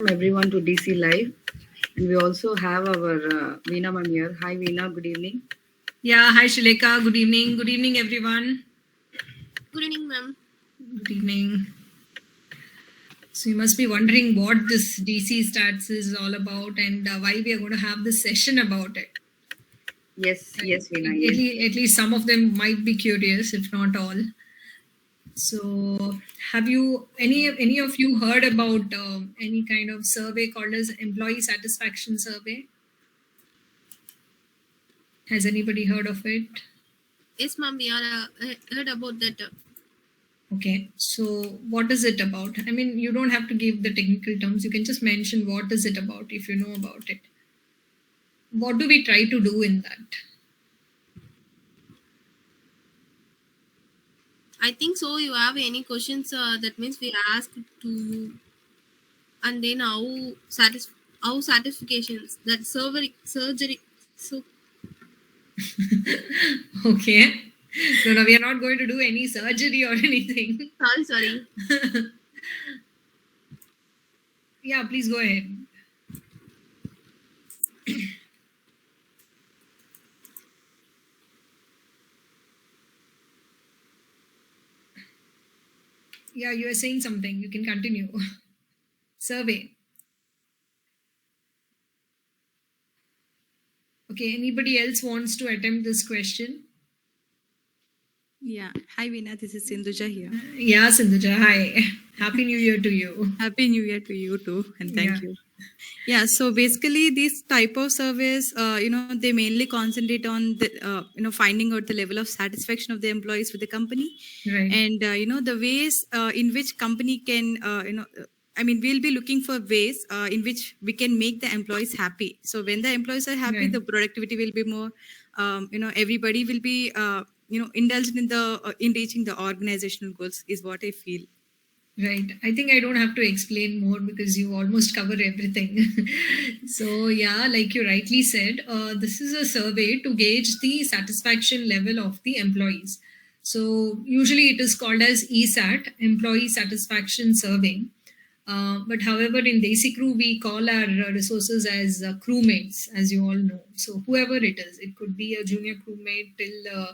welcome everyone to DC Live. And we also have our Veena ma'am here. Hi Veena, good evening. Yeah, hi Shileka, good evening. Good evening everyone. Good evening, ma'am. Good evening. So you must be wondering what this DC stats is all about and why we are going to have this session about it. Yes, yes, Veena. At least some of them might be curious, if not all. So, have you any of you heard about any kind of survey called as employee satisfaction survey? Has anybody heard of it? Yes, ma'am. We are heard about that. Okay, so what is it about? I mean, you don't have to give the technical terms. You can just mention what is it about if you know about it. What do we try to do in that? I think so. You have any questions? That means we ask to, and then how satisfactions that surgery. So Okay. No, we are not going to do any surgery or anything. Sorry. Yeah, please go ahead. Yeah, you are saying something. You can continue. Survey. Okay, anybody else wants to attempt this question? Yeah. Hi, Veena. This is Sindhuja here. Yeah, Sindhuja. Hi. Happy New Year to you. Happy New Year to you too. And thank you. Yeah. So basically, these type of surveys, they mainly concentrate on the, finding out the level of satisfaction of the employees with the company. Right. And, the ways in which company can, we'll be looking for ways in which we can make the employees happy. So when the employees are happy, Right. the productivity will be more, everybody will be, indulged in reaching the organizational goals is what I feel. Right. I think I don't have to explain more because you almost cover everything. So, yeah, like you rightly said, this is a survey to gauge the satisfaction level of the employees. So, usually it is called as ESAT, Employee Satisfaction Survey. But however, in Desi Crew, we call our resources as crewmates, as you all know. So, whoever it is, it could be a junior crewmate till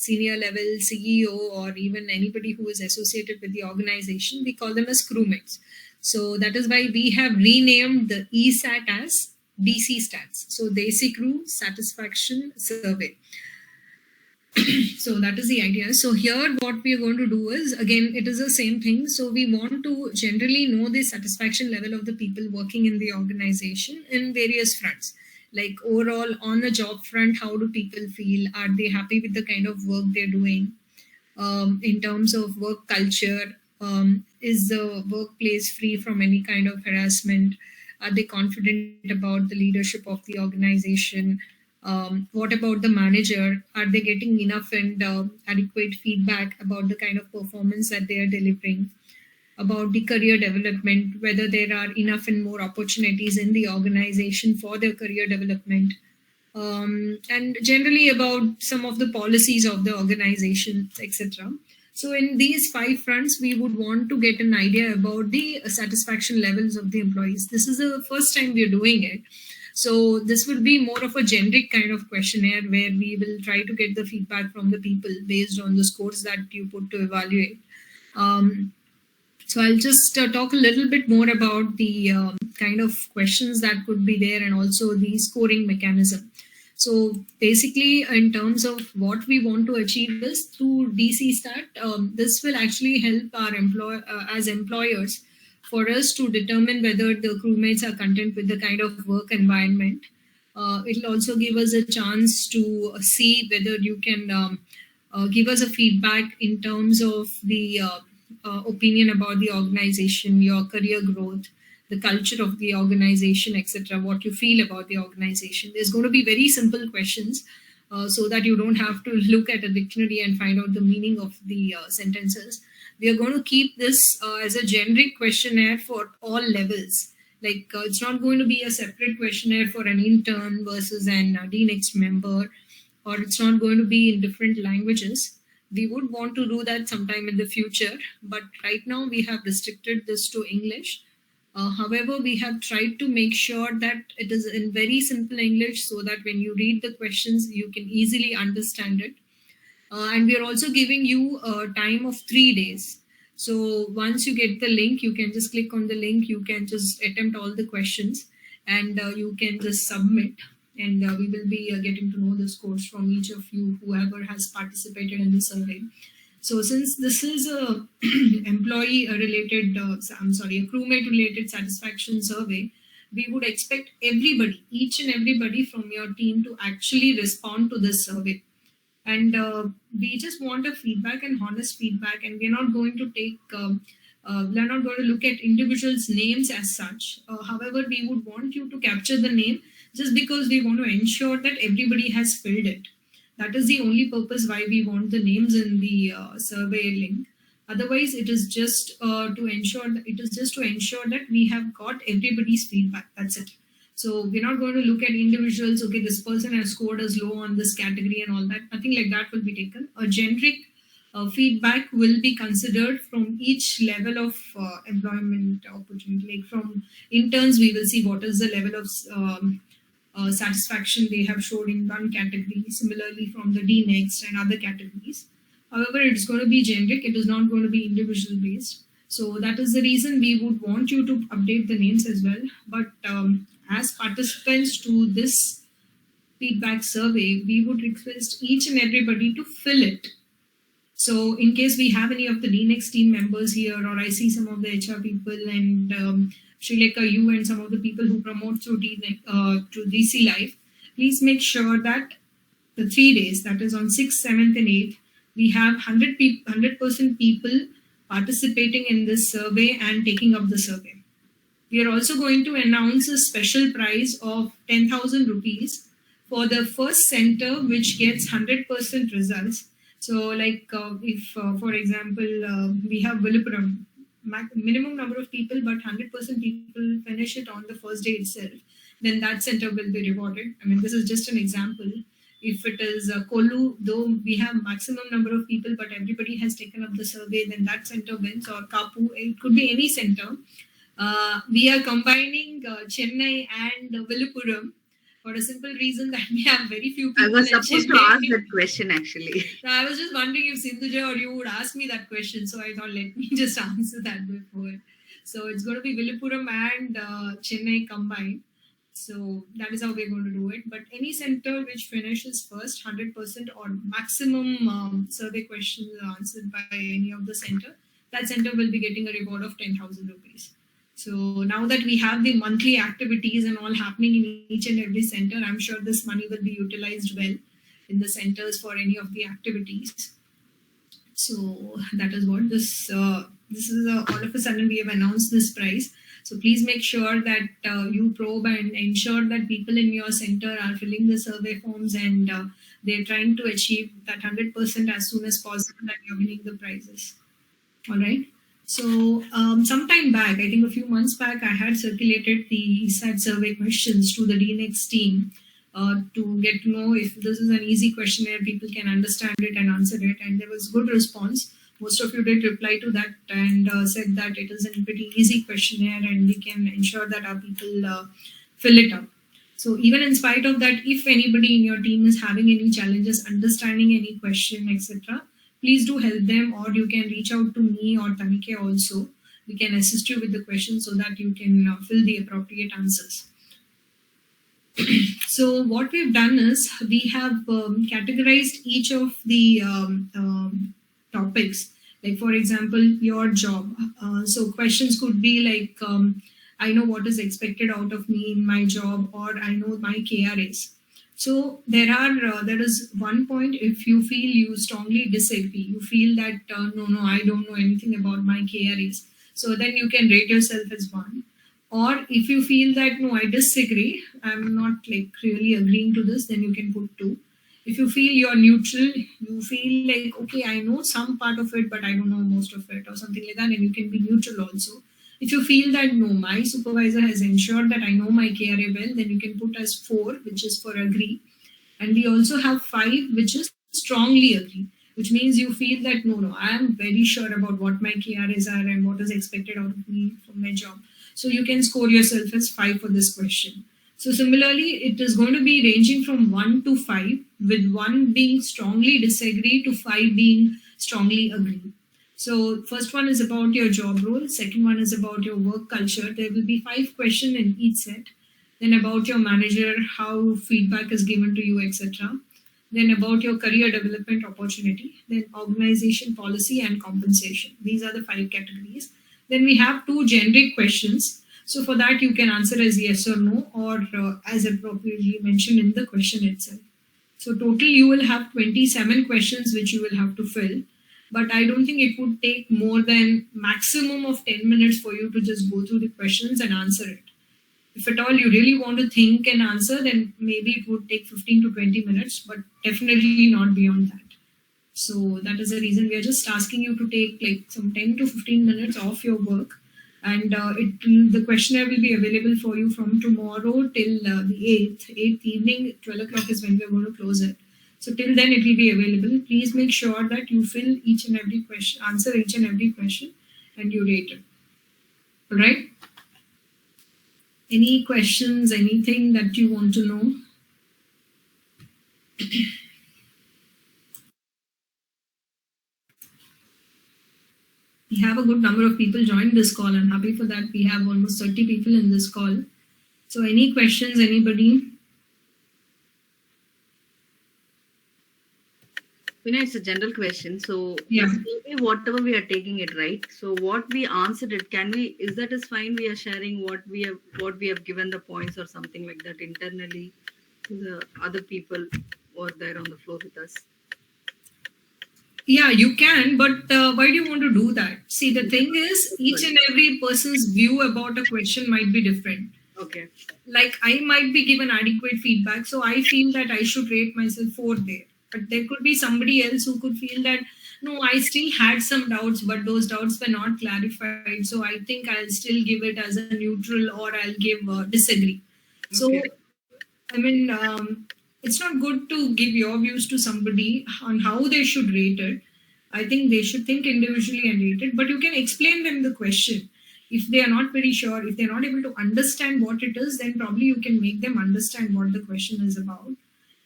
senior level CEO or even anybody who is associated with the organization, we call them as crewmates. So that is why we have renamed the ESAT as DC Stats. So Desi Crew Satisfaction Survey. So that is the idea. So here what we are going to do is, again, it is the same thing. So we want to generally know the satisfaction level of the people working in the organization in various fronts. Like overall on the job front, how do people feel? Are they happy with the kind of work they're doing? In terms of work culture, is the workplace free from any kind of harassment? Are they confident about the leadership of the organization? What about the manager? Are they getting enough and adequate feedback about the kind of performance that they are delivering? About the career development, whether there are enough and more opportunities in the organization for their career development, and generally about some of the policies of the organization, etc. So in these 5 fronts, we would want to get an idea about the satisfaction levels of the employees. This is the first time we are doing it. So this will be more of a generic kind of questionnaire where we will try to get the feedback from the people based on the scores that you put to evaluate. So I'll just talk a little bit more about the kind of questions that could be there and also the scoring mechanism. So basically, in terms of what we want to achieve is through DC Stat, this will actually help our as employers for us to determine whether the crewmates are content with the kind of work environment. It'll also give us a chance to see whether you can give us a feedback in terms of the opinion about the organization, your career growth, the culture of the organization, etc., what you feel about the organization. There's going to be very simple questions so that you don't have to look at a dictionary and find out the meaning of the sentences. We are going to keep this as a generic questionnaire for all levels. Like it's not going to be a separate questionnaire for an intern versus an DNext member, or it's not going to be in different languages. We would want to do that sometime in the future, but right now we have restricted this to English. However, we have tried to make sure that it is in very simple English so that when you read the questions, you can easily understand it. And we are also giving you a time of 3 days. So once you get the link, you can just click on the link, you can just attempt all the questions, and you can just submit. And we will be getting to know the scores from each of you, whoever has participated in the survey. So since this is a employee related, a crewmate related satisfaction survey, we would expect everybody, each and everybody from your team to actually respond to this survey. And we just want a feedback and honest feedback, and we're not going to take we're not going to look at individuals names as such. However, we would want you to capture the name just because we want to ensure that everybody has filled it. That is the only purpose why we want the names in the survey link. Otherwise, it is just to ensure that we have got everybody's feedback. That's it. So we're not going to look at individuals, okay, this person has scored as low on this category and all that. Nothing like that will be taken. A generic feedback will be considered from each level of employment opportunity. Like from interns, we will see what is the level of satisfaction they have showed in one category. Similarly, from the DNext and other categories. However, it's going to be generic. It is not going to be individual based. So that is the reason we would want you to update the names as well. But as participants to this feedback survey, we would request each and everybody to fill it. So in case we have any of the DNext team members here, or I see some of the HR people and Srilekha, you and some of the people who promote through DC Live, please make sure that the 3 days, that is on 6th, 7th and 8th, we have 100% people participating in this survey and taking up the survey. We are also going to announce a special prize of 10,000 rupees for the first center which gets 100% results. So like if, for example, we have Villupuram, minimum number of people, but 100% people finish it on the first day itself, then that center will be rewarded. I mean, this is just an example. If it is Kolu, though we have maximum number of people, but everybody has taken up the survey, then that center wins. Or Kapu, it could be any center. We are combining Chennai and Villupuram for a simple reason that we have very few people. I was supposed to ask that question actually. So I was just wondering if Sindhuja or you would ask me that question. So I thought, let me just answer that before. So it's going to be Villupuram and Chennai combined. So that is how we're going to do it. But any center which finishes first, 100% or maximum survey questions answered by any of the center, that center will be getting a reward of 10,000 rupees. So now that we have the monthly activities and all happening in each and every center, I'm sure this money will be utilized well in the centers for any of the activities. So that is what this is. All of a sudden we have announced this prize. So please make sure that you probe and ensure that people in your center are filling the survey forms and they're trying to achieve that 100% as soon as possible, and you're winning the prizes. All right. So sometime back, I think a few months back, I had circulated the ESAT survey questions to the DNext team to get to know if this is an easy questionnaire, people can understand it and answer it. And there was good response. Most of you did reply to that and said that it is a pretty easy questionnaire and we can ensure that our people fill it up. So even in spite of that, if anybody in your team is having any challenges understanding any question, etc., please do help them, or you can reach out to me or Tanike also. We can assist you with the questions so that you can fill the appropriate answers. So what we've done is we have categorized each of the topics. Like for example, your job. So questions could be like, I know what is expected out of me in my job, or I know my KRAs. So there is one point, if you feel you strongly disagree, you feel that no, I don't know anything about my KRAs. So then you can rate yourself as 1. Or if you feel that no, I disagree, I'm not like really agreeing to this, then you can put 2. If you feel you're neutral, you feel like, okay, I know some part of it, but I don't know most of it or something like that, and you can be neutral also. If you feel that no, my supervisor has ensured that I know my KRA well, then you can put as 4, which is for agree. And we also have 5, which is strongly agree, which means you feel that no, I am very sure about what my KRAs are and what is expected out of me from my job. So you can score yourself as 5 for this question. So similarly, it is going to be ranging from 1 to 5, with 1 being strongly disagree to 5 being strongly agree. So first one is about your job role, second one is about your work culture. There will be 5 questions in each set. Then about your manager, how feedback is given to you, etc. Then about your career development opportunity, then organization policy and compensation. These are the 5 categories. Then we have 2 generic questions. So for that, you can answer as yes or no, or as appropriately mentioned in the question itself. So total, you will have 27 questions which you will have to fill. But I don't think it would take more than maximum of 10 minutes for you to just go through the questions and answer it. If at all you really want to think and answer, then maybe it would take 15 to 20 minutes, but definitely not beyond that. So that is the reason we are just asking you to take like some 10 to 15 minutes off your work. And the questionnaire will be available for you from tomorrow till the 8th evening. 12 o'clock is when we are going to close it. So till then it will be available. Please make sure that you fill each and every question, answer each and every question, and you rate it. All right? Any questions, anything that you want to know? We have a good number of people joined this call. I'm happy for that. We have almost 30 people in this call. So any questions, anybody? Veena, it's a general question. So Yeah. maybe whatever we are taking it, right? So what we answered it, can we, is that is fine? We are sharing what we have given the points or something like that internally to the other people who are there on the floor with us. Yeah, you can, but why do you want to do that? See, the thing is, each and every person's view about a question might be different. Okay. Like, I might be given adequate feedback, so I feel that I should rate myself 4 there. But there could be somebody else who could feel that, no, I still had some doubts, but those doubts were not clarified. So I think I'll still give it as a neutral, or I'll give disagree. So, Okay. I mean, it's not good to give your views to somebody on how they should rate it. I think they should think individually and rate it, but you can explain them the question. If they are not very sure, if they're not able to understand what it is, then probably you can make them understand what the question is about.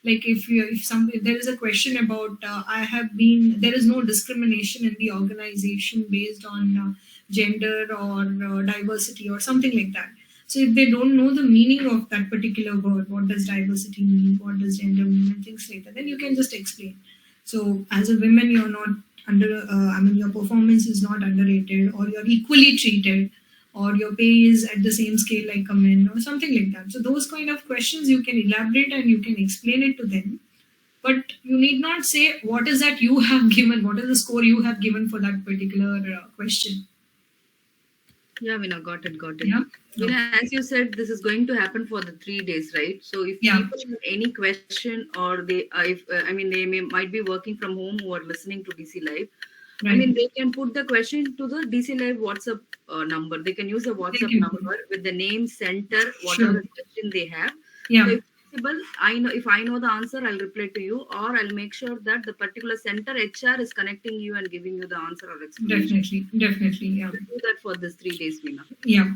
Like if there is a question about there is no discrimination in the organization based on gender or diversity or something like that. So if they don't know the meaning of that particular word, what does diversity mean, what does gender mean, and things like that, then you can just explain. So as a woman, you're not your performance is not underrated, or you're equally treated, or your pay is at the same scale like a man, or something like that. So those kind of questions you can elaborate and you can explain it to them. But you need not say what is that you have given, what is the score you have given for that particular question. Yeah, Veena, got it. Yeah. Veena, as you said, this is going to happen for the 3 days, right? So if Yeah. people have any question, or they, might be working from home who are listening to DC Live. Right. I mean, they can put the question to the DC Live WhatsApp number. They can use the WhatsApp can. number with the name, center, whatever Sure. question they have. Yeah. So if possible, if I know the answer, I'll reply to you, or I'll make sure that the particular center HR is connecting you and giving you the answer or explanation. Definitely. Yeah. We'll do that for this 3 days, Veena. Yeah.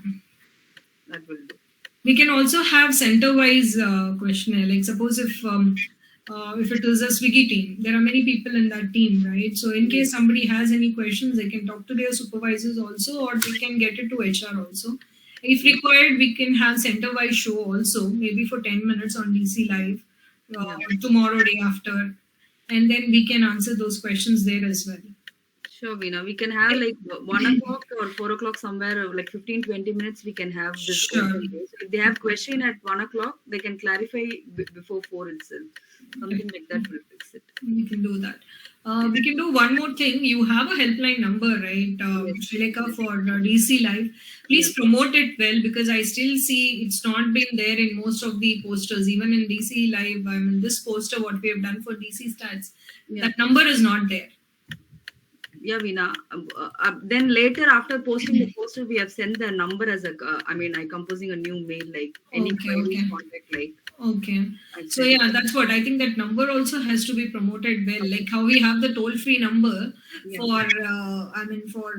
That will do. We can also have center-wise questionnaire. Like suppose if it is a Swiggy team, there are many people in that team, right? So in case somebody has any questions, they can talk to their supervisors also, or they can get it to HR also. If required, we can have center-wise show also, maybe for 10 minutes on DC Live, tomorrow, day after. And then we can answer those questions there as well. Sure, Veena. We can have like 1 o'clock or 4 o'clock somewhere, like 15-20 minutes, we can have this. Sure. Open day. So if they have question at 1 o'clock, they can clarify before 4 itself. Something like that will fix it. We can do that. We can do one more thing. You have a helpline number, right, Srileka, for DC Live. Please promote it well, because I still see it's not been there in most of the posters. Even in DC Live, this poster, what we have done for DC Stats, that number is not there. Yeah, Veena. Then later, after posting the poster, we have sent the number as a. I composing a new mail like any Okay, queries, okay. contact like. Okay. I'll So send it. yeah, that's what I think, that number also has to be promoted well. Like how we have the toll-free number Yeah. for, for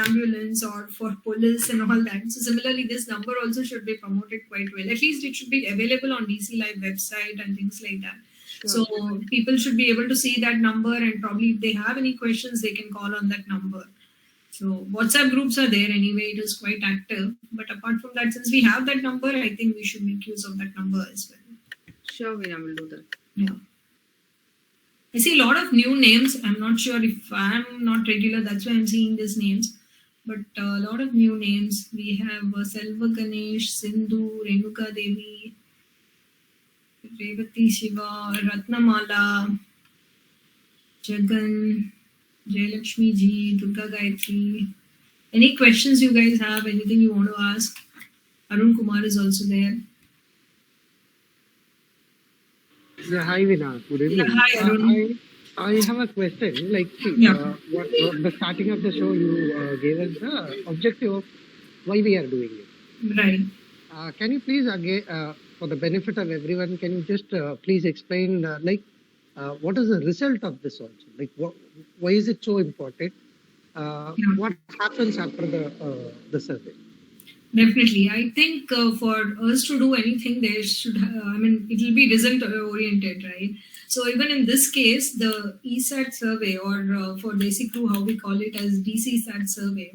ambulance or for police and all that. So similarly, this number also should be promoted quite well. At least it should be available on DC Live website and things like that. Sure. So people should be able to see that number, and probably if they have any questions, they can call on that number. So WhatsApp groups are there anyway, it is quite active. But apart from that, since we have that number, I think we should make use of that number as well. Sure, Veena will do that. Yeah. I see a lot of new names. I'm not sure if I'm not regular, that's why I'm seeing these names. But a lot of new names. We have Selva Ganesh, Sindhu, Renuka Devi, Revati Shiva, Ratnamala, Jagan, Jayalakshmi Ji, Durga Gayatri. Any questions you guys have? Anything you want to ask? Arun Kumar is also there. Yeah, hi Veena. Good evening. Yeah, hi, Arun. I have a question. Like, what the starting of the show, you gave us the objective of why we are doing it. Right. Can you please again, for the benefit of everyone, can you just please explain what is the result of this also? Like, why is it so important? What happens after the survey? Definitely. I think for us to do anything, there should, it will be result oriented, right? So even in this case, the ESAT survey, or for basic crew, how we call it as Dcsats survey,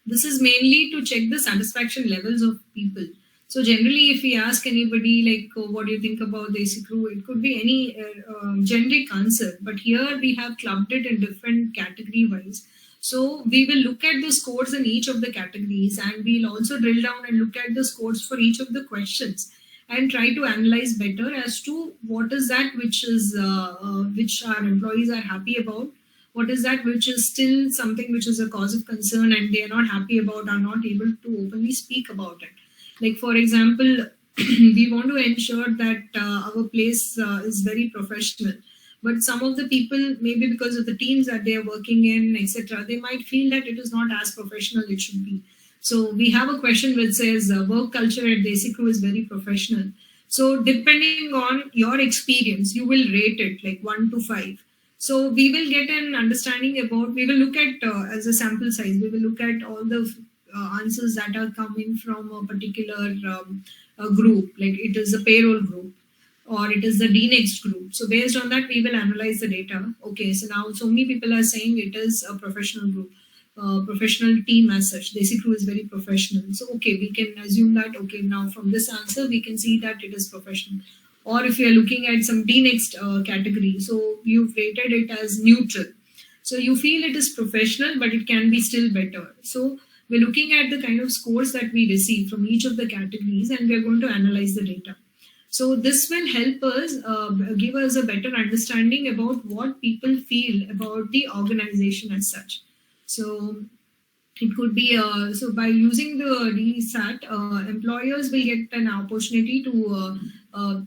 this is mainly to check the satisfaction levels of people. So generally, if we ask anybody like, what do you think about the AC crew, it could be any generic answer. But here we have clubbed it in different category wise. So we will look at the scores in each of the categories, and we'll also drill down and look at the scores for each of the questions and try to analyze better as to what is that which is which our employees are happy about, what is that which is still something which is a cause of concern and they are not happy about, are not able to openly speak about it. Like for example, we want to ensure that our place is very professional. But some of the people, maybe because of the teams that they are working in, etc., they might feel that it is not as professional it should be. So we have a question which says work culture at Basic Crew is very professional. So depending on your experience, you will rate it like 1 to 5. So we will get an understanding about, we will look at as a sample size, we will look at all the answers that are coming from a particular group, like it is a payroll group, or it is the DNext group. So based on that, we will analyze the data. Okay, so now so many people are saying it is a professional group, professional team as such. Basic Crew is very professional. So okay, we can assume that, okay, now from this answer, we can see that it is professional. Or if you are looking at some DNext category, so you've rated it as neutral. So you feel it is professional, but it can be still better. So we're looking at the kind of scores that we receive from each of the categories, and we're going to analyze the data. So this will help us give us a better understanding about what people feel about the organization as such. So it could be, so by using the DSAT, employers will get an opportunity to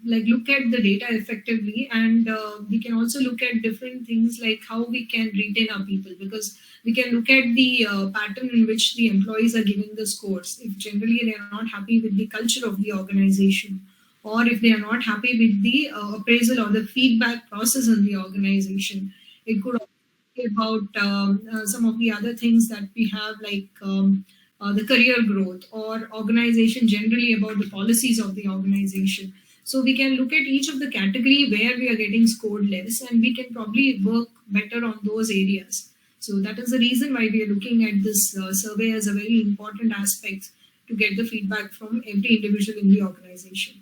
look at the data effectively, and we can also look at different things like how we can retain our people, because we can look at the pattern in which the employees are giving the scores. If generally they are not happy with the culture of the organization, or if they are not happy with the appraisal or the feedback process in the organization. It could also be about some of the other things that we have, like the career growth, or organization generally, about the policies of the organization. So we can look at each of the category where we are getting scored less, and we can probably work better on those areas. So that is the reason why we are looking at this survey as a very important aspect to get the feedback from every individual in the organization.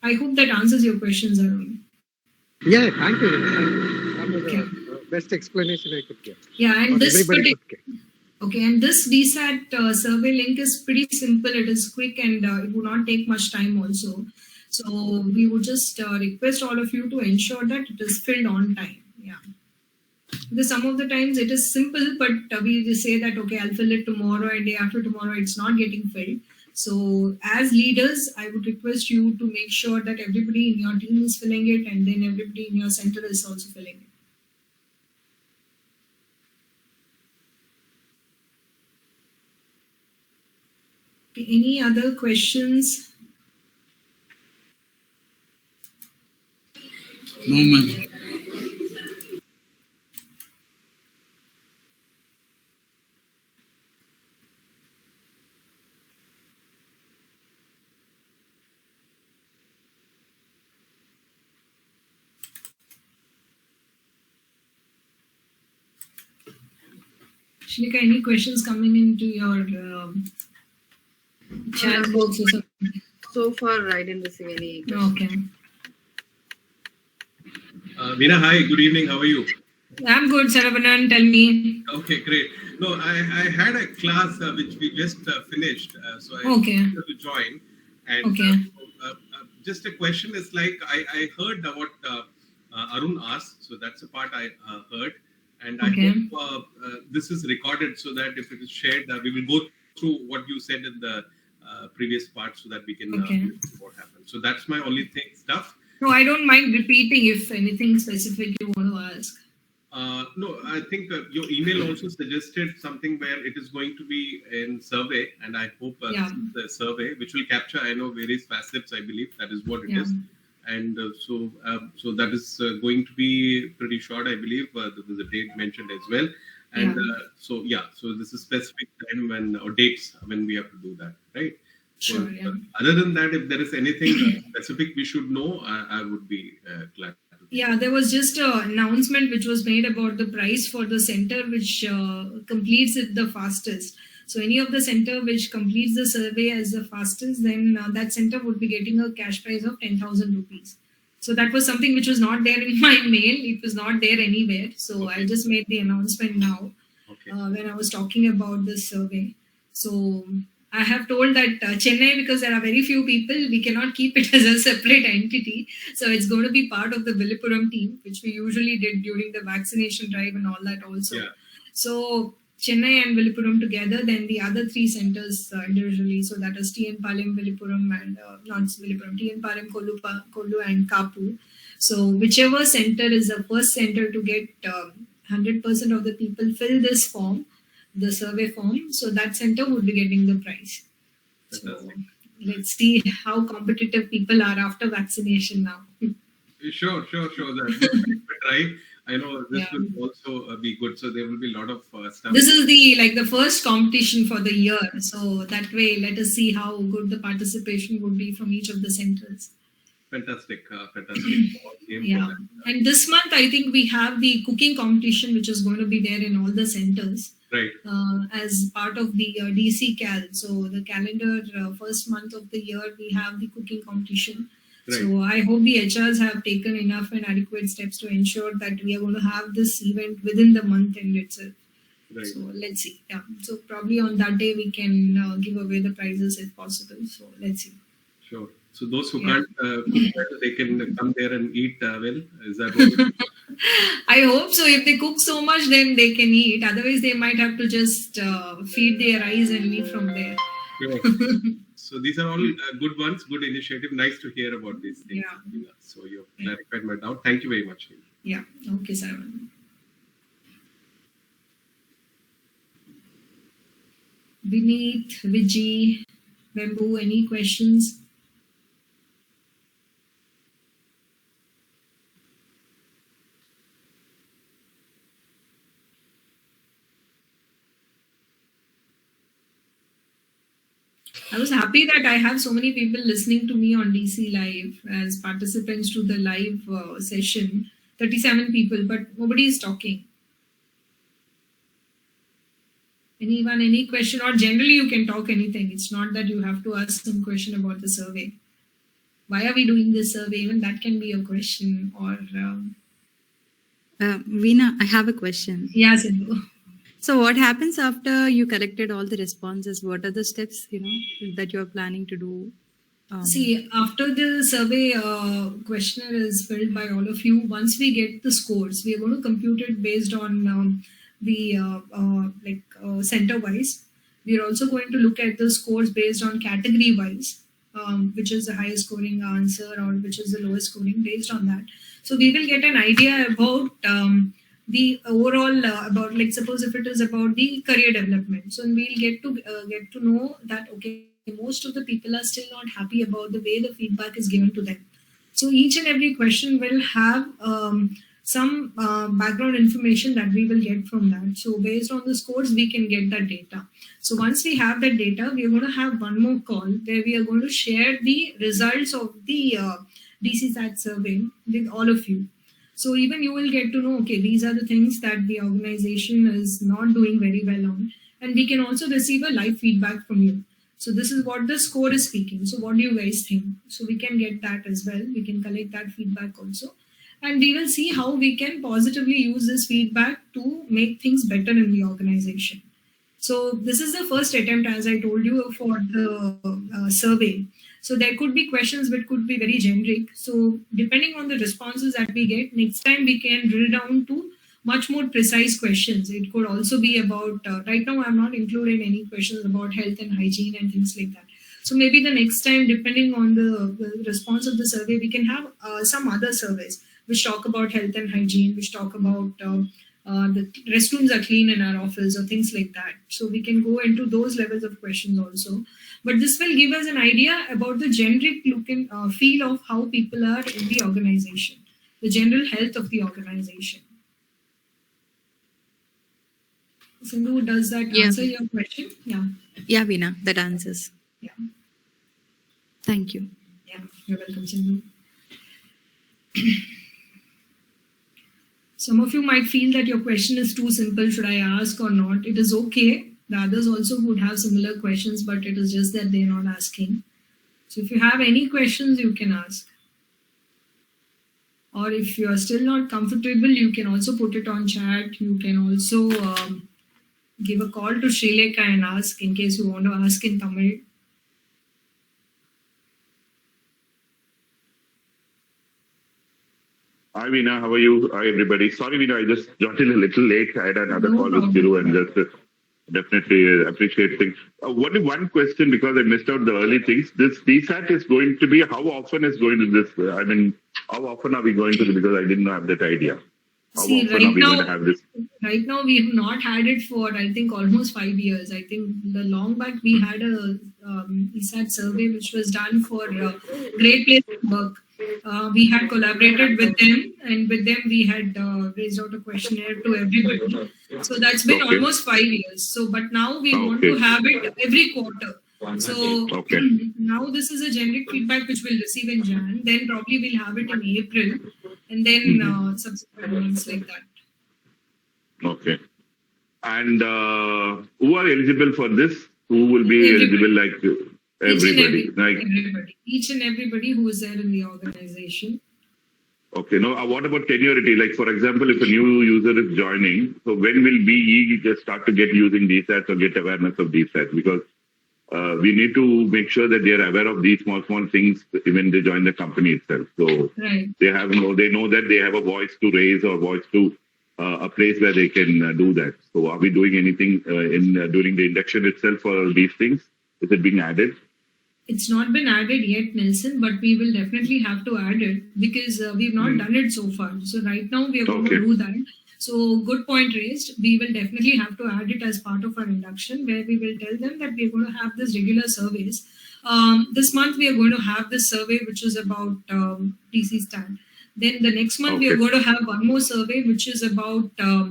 I hope that answers your questions, Arun. Yeah, thank you. That was the best explanation I could get. Yeah, and this Okay, and this DSAT survey link is pretty simple. It is quick, and it would not take much time also. So we would just request all of you to ensure that it is filled on time. Yeah. Because some of the times it is simple, but we just say that, okay, I'll fill it tomorrow, and day after tomorrow it's not getting filled. So as leaders, I would request you to make sure that everybody in your team is filling it, and then everybody in your center is also filling it. Any other questions? No, ma'am. Shlika, any questions coming into your chat box or something? So far, I didn't receive any. Okay. Veena, hi, good evening. How are you? I'm good, Saravanan. Tell me. Okay, great. No, I had a class which we just finished, so I Okay. wanted to join. And Okay. just a question is like I heard what Arun asked, so that's the part I heard, and Okay. I hope this is recorded so that if it is shared, we will go through what you said in the previous part so that we can Okay. see what happened. So that's my only stuff. No, I don't mind repeating if anything specific you want to ask. No, I think your email also suggested something where it is going to be in survey, and I hope Yeah. this is the survey which will capture, I know, various facets. I believe that is what it Yeah. is, and so that is going to be pretty short. I believe there was a date mentioned as well, and so this is specific time when or dates when we have to do that, right? So, Sure, yeah. other than that, if there is anything specific we should know, I would be glad. Yeah, there was just an announcement which was made about the price for the center which completes it the fastest. So any of the center which completes the survey as the fastest, then that center would be getting a cash prize of 10,000 rupees. So that was something which was not there in my mail. It was not there anywhere. So I just made the announcement now when I was talking about this survey. So I have told that Chennai, because there are very few people, we cannot keep it as a separate entity. So it's going to be part of the Villupuram team, which we usually did during the vaccination drive and all that also. Yeah. So Chennai and Villupuram together, then the other three centers individually. So that is TN Palem, Villupuram, and not Villupuram, TN Palem, Kollu, and Kapu. So whichever center is the first center to get 100% of the people fill this form, the survey form, so that center would be getting the prize. So let's see how competitive people are after vaccination now. Sure. That try. I know this will also be good. So there will be a lot of stuff. This is the first competition for the year. So that way, let us see how good the participation would be from each of the centers. Fantastic. Yeah. And this month, I think we have the cooking competition, which is going to be there in all the centers. Right. As part of the Dcsats. So the calendar first month of the year, we have the cooking competition. Right. So I hope the HRs have taken enough and adequate steps to ensure that we are going to have this event within the month end itself. Right. So let's see. Yeah. So probably on that day we can give away the prizes if possible. So let's see. Sure. So those who can't cook well, they can come there and eat well. Is that what? I hope so. If they cook so much, then they can eat. Otherwise, they might have to just feed their eyes and eat from there. Sure. So these are all good ones, good initiative. Nice to hear about these things. Yeah. So you've clarified my doubt. Thank you very much. Yeah. Okay, Saravanan. Vineet, Vijay, Vembu, any questions? I was happy that I have so many people listening to me on DC Live as participants to the live session. 37 people, but nobody is talking. Anyone, any question? Or generally you can talk anything. It's not that you have to ask some question about the survey. Why are we doing this survey? Even that can be a question. Or Veena, I have a question. Yeah, Sindhu. So what happens after you collected all the responses? What are the steps, that you're planning to do? See, after the survey questionnaire is filled by all of you, once we get the scores, we are going to compute it based on center-wise. We are also going to look at the scores based on category-wise, which is the highest scoring answer or which is the lowest scoring based on that. So we will get an idea about the overall about, like, suppose if it is about the career development, so we'll get to know that, okay, most of the people are still not happy about the way the feedback is given to them. So each and every question will have some background information that we will get from that. So based on the scores, we can get that data. So once we have that data, we are going to have one more call where we are going to share the results of the Dcsats survey with all of you. So even you will get to know, okay, these are the things that the organization is not doing very well on. And we can also receive a live feedback from you. So this is what the score is speaking. So what do you guys think? So we can get that as well. We can collect that feedback also. And we will see how we can positively use this feedback to make things better in the organization. So this is the first attempt, as I told you, for the survey. So there could be questions which could be very generic. So depending on the responses that we get, next time we can drill down to much more precise questions. It could also be about, right now I'm not including any questions about health and hygiene and things like that. So maybe the next time, depending on the response of the survey, we can have some other surveys which talk about health and hygiene, which talk about the restrooms are clean in our office or things like that. So we can go into those levels of questions also. But this will give us an idea about the generic look and feel of how people are in the organization, the general health of the organization. Sindhu, does that answer your question? Yeah. Yeah, Veena, that answers. Yeah. Thank you. Yeah, you're welcome, Sindhu. Some of you might feel that your question is too simple. Should I ask or not? It is okay. The others also would have similar questions, but it is just that they're not asking. So if you have any questions, you can ask. Or if you are still not comfortable, you can also put it on chat. You can also give a call to Srilekha and ask in case you want to ask in Tamil. Hi Veena, how are you? Hi everybody. Sorry Veena, I just got in a little late. I had another call with Thiru and just definitely appreciate things. Only one question because I missed out the early things. This DSAT is going to be, how often is going to this? I mean, how often are we going to, because I didn't have that idea. How See, often are we going to have this? Right now, we have not had it for, I think, almost 5 years. I think the long back we had a ESAT survey which was done for Great Place to Work. We had collaborated with them, and with them we had raised out a questionnaire to everybody. So that's been almost 5 years. So, but now we want to have it every quarter. So now this is a generic feedback which we'll receive in Jan. Then probably we'll have it in April, and then subsequent months like that. Okay. And who are eligible for this? Who will be eligible? Like everybody. Each and everybody who is there in the organization. Okay. Now, what about seniority? Like, for example, if a new user is joining, so when will we just start to get using DSATs or get awareness of DSATs? Because we need to make sure that they are aware of these small things when they join the company itself. So they know that they have a voice to raise or voice to a place where they can do that. So are we doing anything during the induction itself for these things? Is it being added? It's not been added yet, Nelson, but we will definitely have to add it because we've not done it so far. So right now we are going to do that. So good point raised. We will definitely have to add it as part of our induction, where we will tell them that we are going to have this regular surveys. This month we are going to have this survey which is about DC stand. Then the next month we are going to have one more survey which is about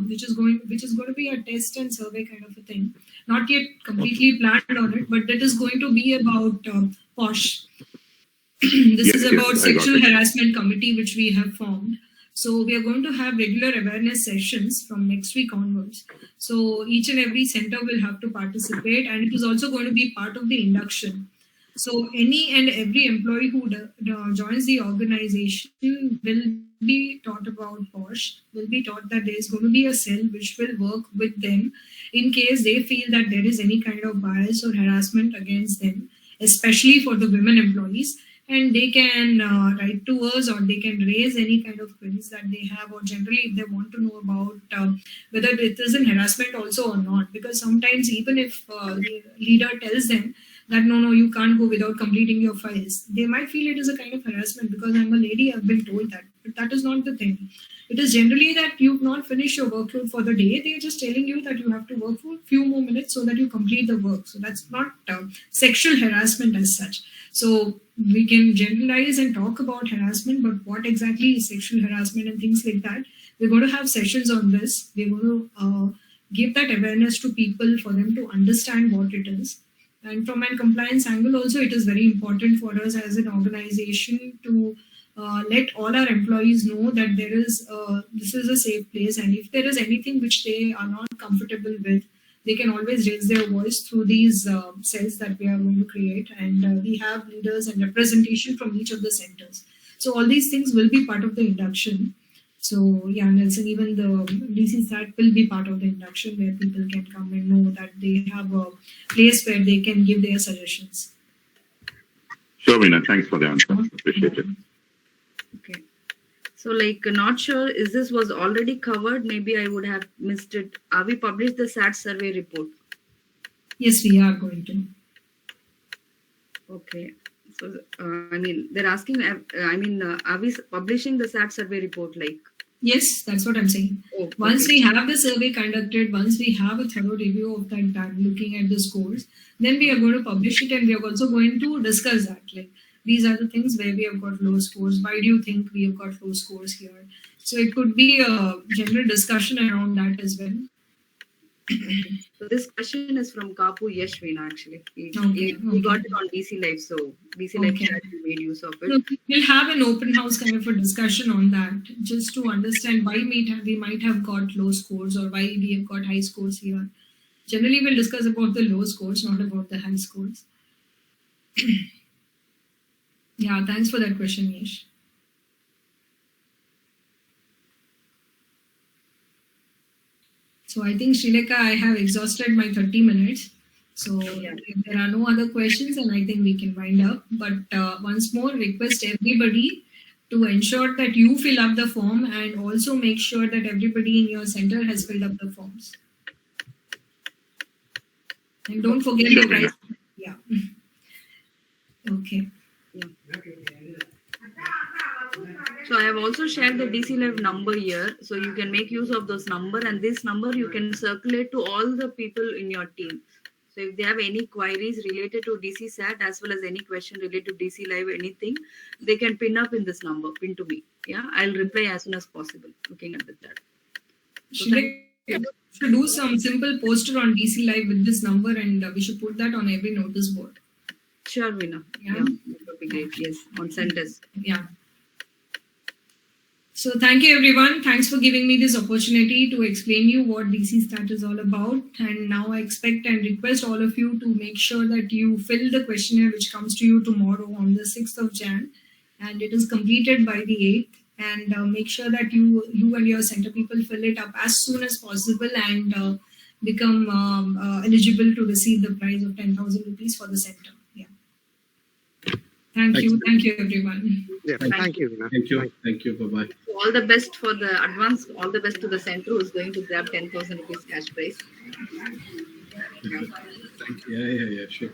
which is going to be a test and survey kind of a thing. Not yet completely planned on it, but it is going to be about POSH. This is about sexual harassment committee which we have formed. So we are going to have regular awareness sessions from next week onwards. So each and every center will have to participate, and it is also going to be part of the induction. So any and every employee who joins the organization will be taught about POSH, will be taught that there is going to be a cell which will work with them in case they feel that there is any kind of bias or harassment against them, especially for the women employees. And they can write to us, or they can raise any kind of queries that they have, or generally if they want to know about whether it is an harassment also or not. Because sometimes even if the leader tells them that no, you can't go without completing your files, they might feel it is a kind of harassment because I'm a lady, I've been told that. But that is not the thing. It is generally that you've not finished your workload for the day. They're just telling you that you have to work for a few more minutes so that you complete the work. So that's not sexual harassment as such. So we can generalize and talk about harassment, but what exactly is sexual harassment and things like that? We're going to have sessions on this. We're going to give that awareness to people for them to understand what it is. And from a compliance angle also, it is very important for us as an organization to let all our employees know that this is a safe place, and if there is anything which they are not comfortable with, they can always raise their voice through these cells that we are going to create, and we have leaders and representation from each of the centers. So all these things will be part of the induction. So yeah, Nelson, even the Dcsat will be part of the induction where people can come and know that they have a place where they can give their suggestions. Sure, Veena. Thanks for the answer. Appreciate it. Okay. So like not sure is this was already covered. Maybe I would have missed it. Are we published the SAT survey report? Yes, we are going to. Okay. So I mean they're asking. Are we publishing the SAT survey report? Like Yes, that's what I'm saying. oh, Once okay. we have the survey conducted, once we have a thorough review of that data, looking at the scores, then we are going to publish it, and we are also going to discuss that. Like these are the things where we have got low scores. Why do you think we have got low scores here? So it could be a general discussion around that as well. So this question is from Kapu Yashvina actually. He got it on DC Live, so DC Live Okay. chat made use of it. No, we'll have an open house kind of a discussion on that, just to understand why we might have got low scores or why we have got high scores here. Generally, we'll discuss about the low scores, not about the high scores. Yeah, thanks for that question, Yesh. So I think, Srilekha, I have exhausted my 30 minutes. So if there are no other questions, then I think we can wind up. But once more, request everybody to ensure that you fill up the form, and also make sure that everybody in your center has filled up the forms. And don't forget the price. Yeah. Okay. So I have also shared the DC Live number here, so you can make use of those number, and this number you can circulate to all the people in your team. So if they have any queries related to Dcsat as well as any question related to DC Live, anything, they can pin up in this number, pin to me. Yeah, I'll reply as soon as possible. Looking at the chat. So Srilekha, should do some simple poster on DC Live with this number, and we should put that on every notice board. Sure, Veena. Yeah. That would be great. Yes, on centers. Yeah. So thank you, everyone. Thanks for giving me this opportunity to explain you what Dcsat is all about. And now I expect and request all of you to make sure that you fill the questionnaire which comes to you tomorrow on the 6th of Jan, and it is completed by the 8th. And make sure that you and your center people fill it up as soon as possible, and become eligible to receive the prize of 10,000 rupees for the center. Yeah. Thank you, everyone. Yeah, thank you, Veena. Thank you. Bye-bye. All the best for the advance. All the best to the center who is going to grab 10,000 rupees cash prize. Thank you. Yeah, sure.